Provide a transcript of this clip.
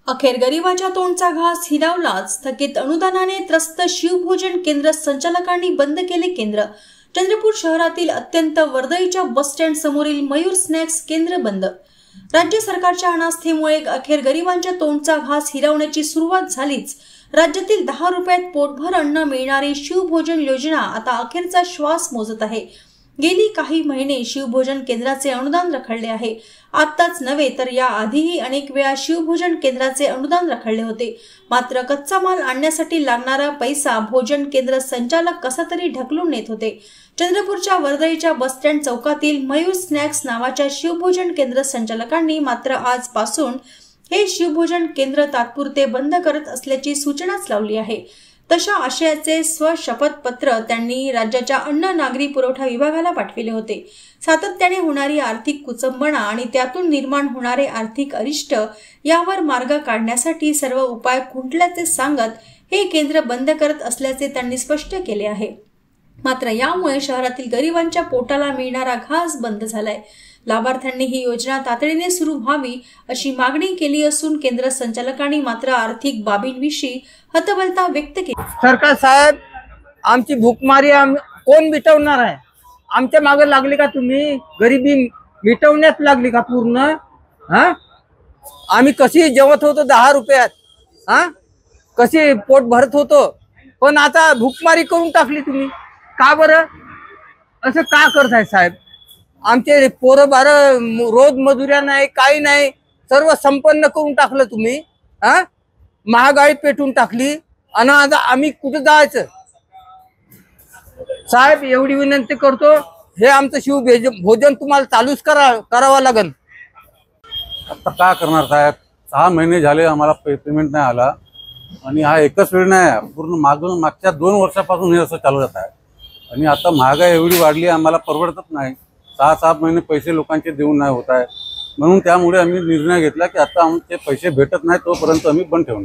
अखेर गरिबाच्या तोंडचा घास हिरावलाच। थकीत अनुदानाने त्रस्त शिवभोजन केंद्र संचालकांनी बंद केले केंद्र। चंद्रपूर शहरातील अत्यंत वर्दळीच्या बस स्टँड समोरील मयूर स्नॅक्स केंद्र बंद। राज्य सरकारच्या अनास्थेमुळे अखेर गरिबांच्या तोंडचा घास हिरावण्याची सुरुवात झालीच। राज्यातील 10 रुपयात पोटभर अन्न मिळणारी शिवभोजन योजना आता अखेरचा श्वास मोजत आहे। गेली काही महिने शिवभोजन केंद्राचे अनुदान रखडले आहे। आताच नव्हे तर या आधीही अनेक वेळा शिवभोजन केंद्राचे अनुदान रखडले होते। मात्र कच्चा माल आणण्यासाठी लागणारा पैसा भोजन केंद्र संचालक कसा तरी ढकलून नेत होते। चंद्रपूरच्या वर्दळीच्या बस स्टँड चौकातील मयूर स्नॅक्स नावाच्या शिवभोजन केंद्र संचालकांनी मात्र आजपासून हे शिवभोजन केंद्र तात्पुरते बंद करत असल्याची सूचनाच लावली आहे। तशा आशयाचे स्वशपथपत्र त्यांनी राज्याच्या अन्न नागरी पुरवठा विभागाला पाठविले होते। सातत्याने होणारी आर्थिक कुचंबणा आणि त्यातून निर्माण होणारे आर्थिक अरिष्ट यावर मार्ग काढण्यासाठी सर्व उपाय खुंटल्याचे सांगत हे केंद्र बंद करत असल्याचे त्यांनी स्पष्ट केले आहे। मात्र यामुळे शहरातील गरिबांच्या पोटाला मिळणारा घास बंद झालाय। लाभार्थ्यांनी ही योजना तातडीने सुरू व्हावी अशी मागणी केली असून केंद्र संचालकांनी मात्र आर्थिक बाबींविषयी हतबलता व्यक्त केली। सरकार साहेब, आमची भूकमारी कोण मिटवणार आहे? आमच्या मागे लागली का तुम्ही? गरिबी मिटवण्यात लागली का पूर्ण? आम्ही कशी जेवत होतो 10 रुपयात, कशी पोट भरत होतो, पण आता भूकमारी करून टाकली तुम्ही। का बरं असं का करताय साहेब? आमचे पोरं बार रोज मजुऱ्या नाही, काही नाही, सर्व संपन्न करून टाकलं तुम्ही। महागाई पेटून टाकली आणि आता आम्ही कुठे जायचं? साहेब, एवढी विनंती करतो, हे आमचं शिवभोजन तुम्हाला चालूच करावं लागेल। आता काय करणार साहेब? 6 महिने झाले आम्हाला पेमेंट नाही आला आणि हा एकच वेळ नाही, पूर्ण मागच्या 2 वर्षापासून हे असं चालू जात आहे। आणि आता महागाई एवढी वाढली, आम्हाला परवडतच नाही। 6 महिने पैसे लोकांचे देऊन नाही होत आहे, म्हणून त्यामुळे आम्ही निर्णय घेतला की आता आमचे पैसे भेटत नाही तोपर्यंत आम्ही बंद ठेवणार।